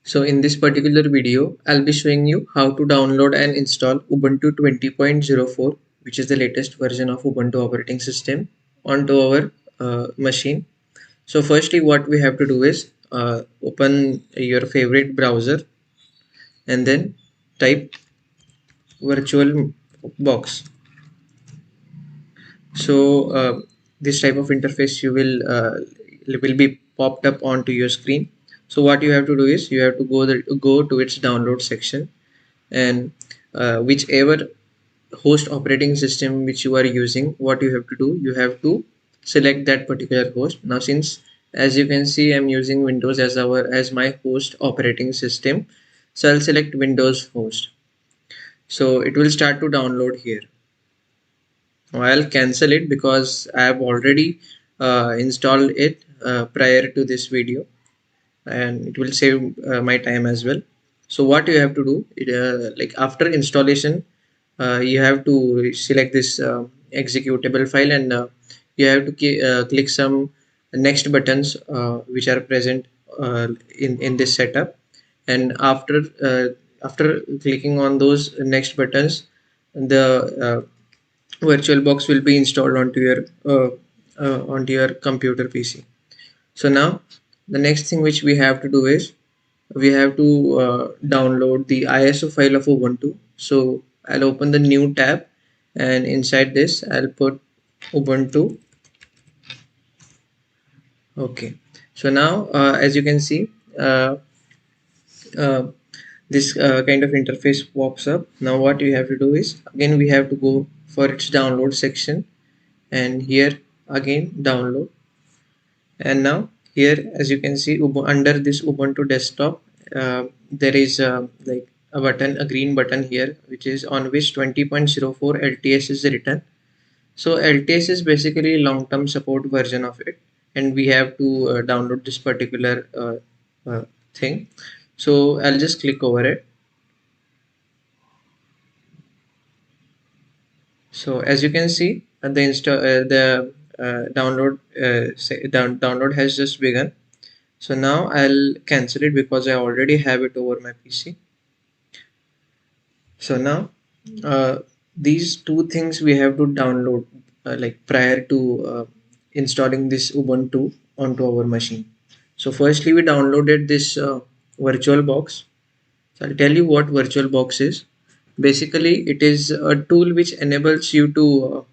So in this particular video, I'll be showing you how to download and install Ubuntu 20.04, which is the latest version of Ubuntu operating system, onto our machine. So firstly, what we have to do is open your favorite browser and then type virtual box. So this type of interface will be popped up onto your screen. So what you have to do is you have to go to its download section, and whichever host operating system which you are using, what you have to do, you have to select that particular host. Now since, as you can see, I'm using Windows as my host operating system, so I'll select Windows host. So it will start to download here. Now I'll cancel it because I have already installed it prior to this video, and it will save my time as well. So what you have to do, like after installation, you have to select this executable file, and you have to click some next buttons which are present in this setup. And after clicking on those next buttons, the VirtualBox will be installed onto your computer PC. So now the next thing which we have to do is we have to download the ISO file of Ubuntu. So I'll open the new tab, and inside this I'll put Ubuntu. Okay. So now as you can see, uh, this kind of interface pops up. Now what you have to do is, again, we have to go for its download section, and here again download. And now here, as you can see, under this Ubuntu desktop, there is like a green button here, which is on which 20.04 LTS is written. So LTS is basically long-term support version of it, and we have to download this particular thing. So I'll just click over it. So as you can see, the download has just begun. So now I'll cancel it because I already have it over my PC. So now uh, these two things we have to download like prior to installing this Ubuntu onto our machine. So firstly, we downloaded this VirtualBox. So I'll tell you what VirtualBox is. Basically, it is a tool which enables you to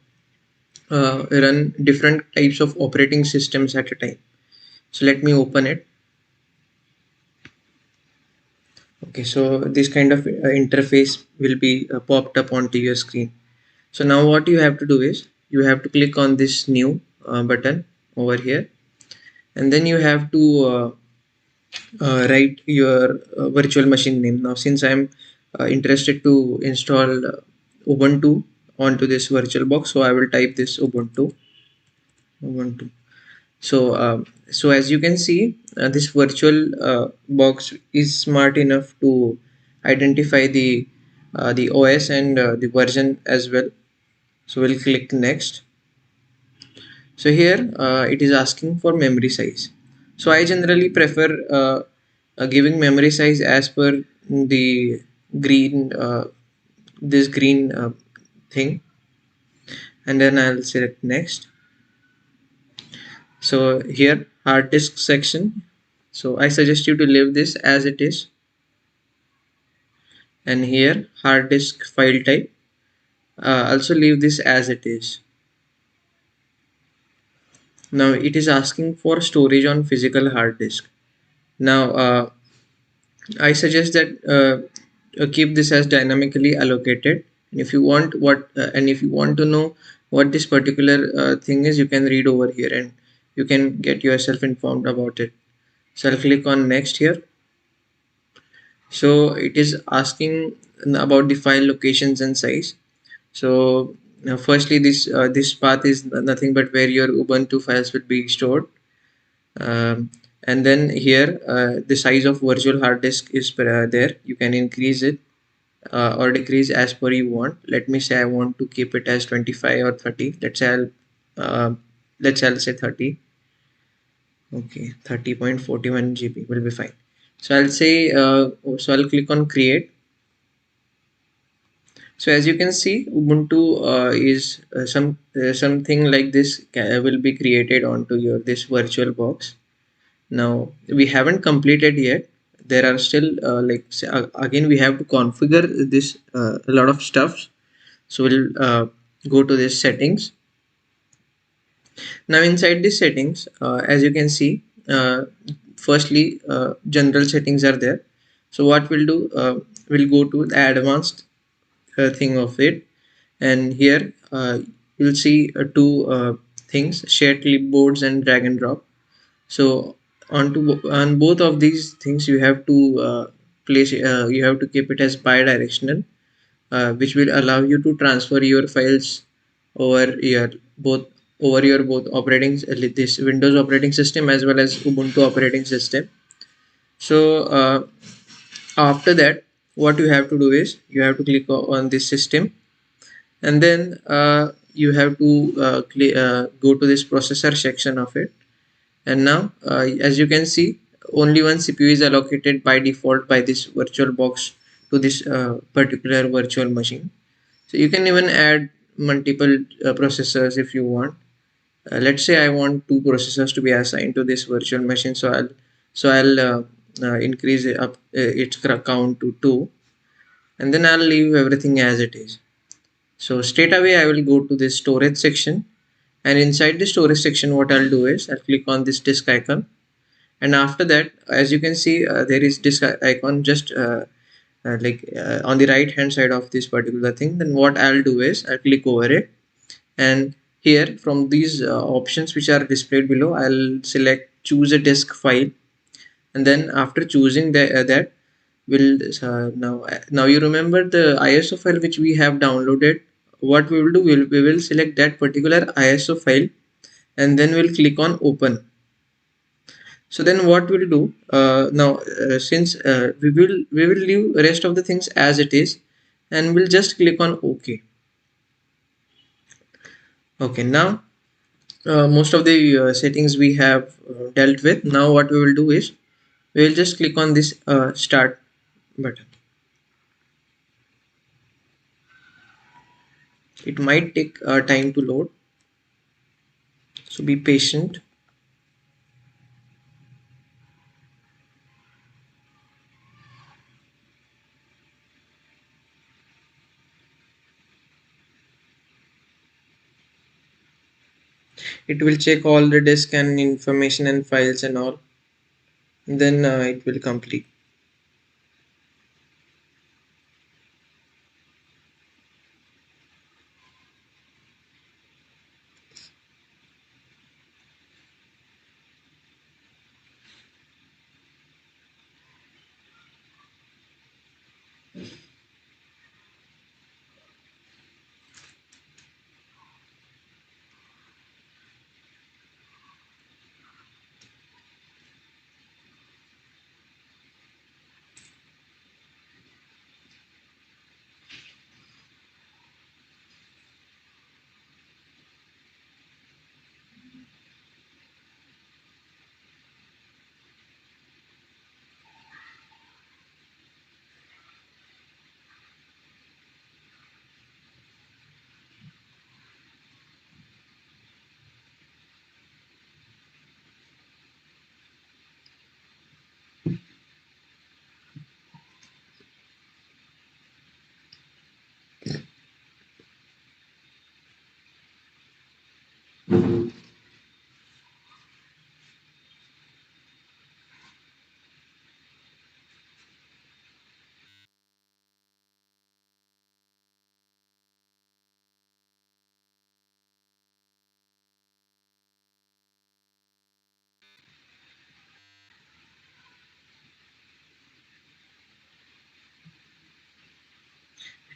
run different types of operating systems at a time. So let me open it. Okay, so this kind of interface will be popped up onto your screen. So now what you have to do is you have to click on this new button over here, and then you have to write your virtual machine name. Now since I'm interested to install Ubuntu onto this virtual box, so I will type this Ubuntu. So so as you can see, this virtual box is smart enough to identify the OS and the version as well. So we'll click next. So here it is asking for memory size. So I generally prefer giving memory size as per the green this green thing, and then I'll select next. So here, hard disk section, so I suggest you to leave this as it is. And here, hard disk file type, also leave this as it is. Now it is asking for storage on physical hard disk. Now I suggest that keep this as dynamically allocated. And if you want to know what this particular thing is, you can read over here and you can get yourself informed about it. So I'll click on next here. So it is asking about the file locations and size. So firstly, this path is nothing but where your Ubuntu files will be stored. And then here the size of virtual hard disk is there. You can increase it or decrease as per you want. Let me say I want to keep it as 25 or 30. Let's say I'll say 30. Okay, 30.41 GB will be fine. So I'll say, so I'll click on create. So as you can see, Ubuntu is something like this will be created onto your this virtual box. Now we haven't completed yet. There are still again we have to configure this a lot of stuff. So we'll go to this settings. Now inside these settings, as you can see, firstly general settings are there. So what we'll do, we'll go to the advanced thing of it, and here you'll see two things: shared clipboards and drag and drop. So on both of these things you have to place, you have to keep it as bi-directional, which will allow you to transfer your files over your both both operating this Windows operating system as well as Ubuntu operating system. So after that, what you have to do is you have to click on this system, and then you have to go to this processor section of it. And now as you can see, only one CPU is allocated by default by this virtual box to this particular virtual machine. So you can even add multiple processors if you want. Let's say I want two processors to be assigned to this virtual machine, so I'll increase it up its count to two, and then I'll leave everything as it is. So straight away I will go to this storage section, and inside the storage section what I'll do is I'll click on this disk icon, and after that, as you can see, there is disk icon just on the right hand side of this particular thing. Then what I'll do is I'll click over it, and here from these options which are displayed below, I'll select choose a disk file, and then after choosing that will now you remember the ISO file which we have downloaded. What we will do, we will select that particular ISO file, and then we'll click on open. So then what we'll do now, since we will leave rest of the things as it is, and we'll just click on OK. Okay, now most of the settings we have dealt with. Now what we will do is we will just click on this start button. It might take time to load, so be patient. It will check all the disk and information and files and all, and then it will complete.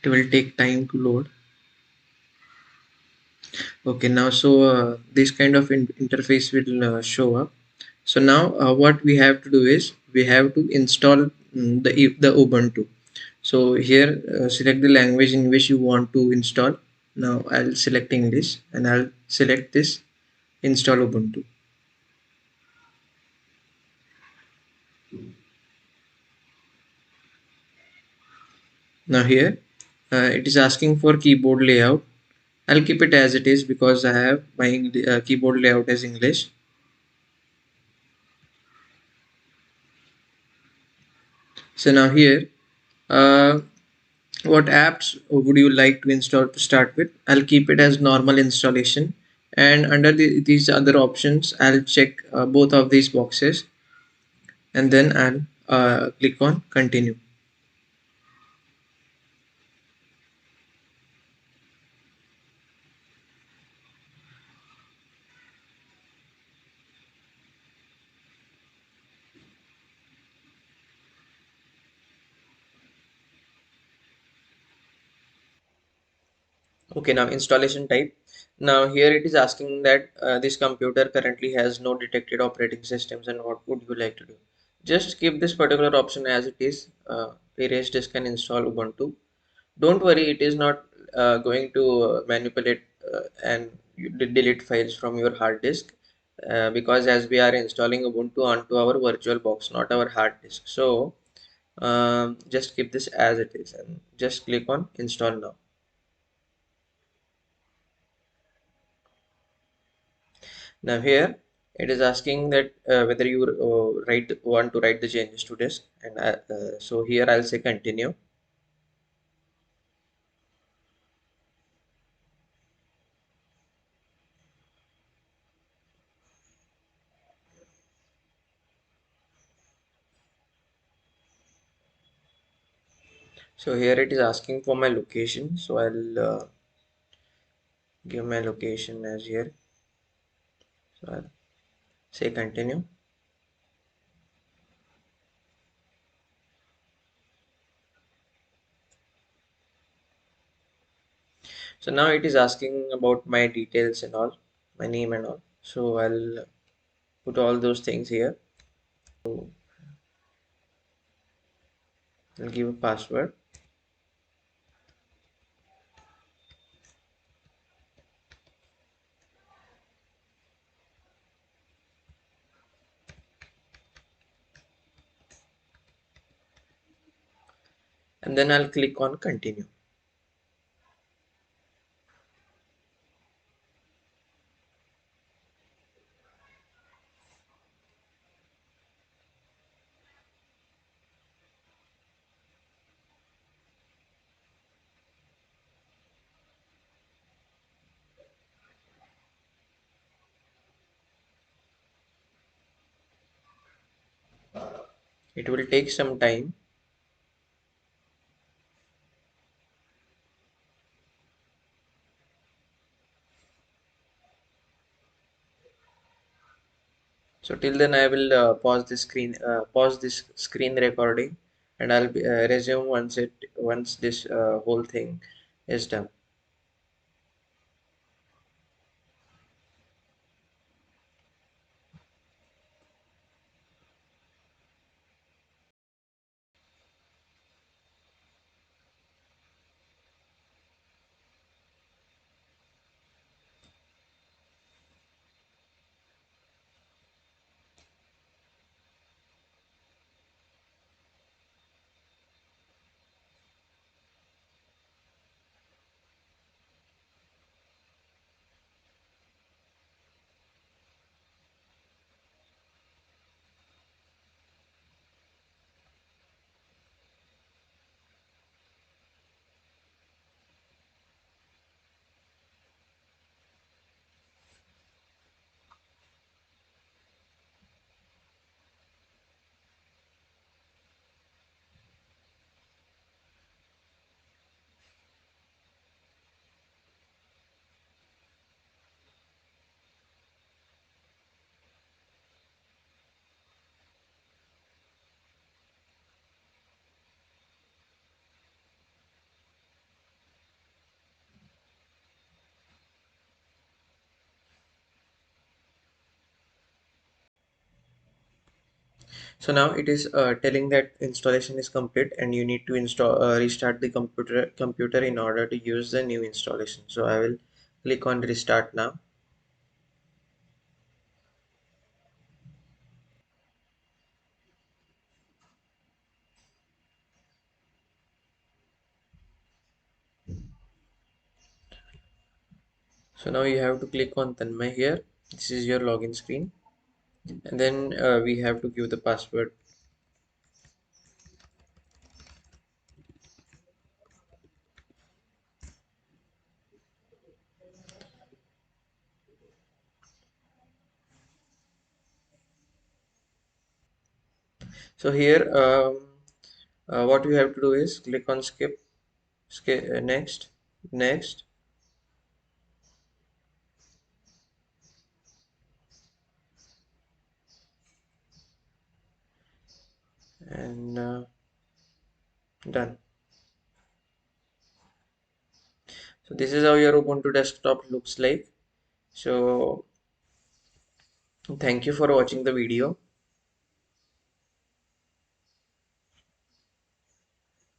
It will take time to load. Okay, now so this kind of interface will show up. So now what we have to do is we have to install the Ubuntu. So here select the language in which you want to install. Now I'll select English, and I'll select this install Ubuntu. Now here it is asking for keyboard layout. I'll keep it as it is because I have my keyboard layout as English. So now here, what apps would you like to install to start with? I'll keep it as normal installation, and under these other options I'll check both of these boxes, and then I'll click on continue. Okay, now installation type. Now here it is asking that this computer currently has no detected operating systems, and what would you like to do? Just keep this particular option as it is. Erase disk and install Ubuntu. Don't worry, it is not going to manipulate and delete files from your hard disk, because as we are installing Ubuntu onto our virtual box, not our hard disk. So just keep this as it is and just click on install now. Now here it is asking that whether you want to write the changes to disk, and so here I'll say continue. So here it is asking for my location, so I'll give my location as here. So I'll say continue. So now it is asking about my details and all, my name and all. So I'll put all those things here. So I'll give a password, and then I'll click on continue. It will take some time. So till then I will pause this screen recording, and I'll resume once this whole thing is done. So now it is telling that installation is complete, and you need to install restart the computer in order to use the new installation. So I will click on restart now. So now you have to click on Tanmay here. This is your login screen, and then we have to give the password. So here what you have to do is click on skip, next, and done. So this is how your Ubuntu desktop looks like. So thank you for watching the video.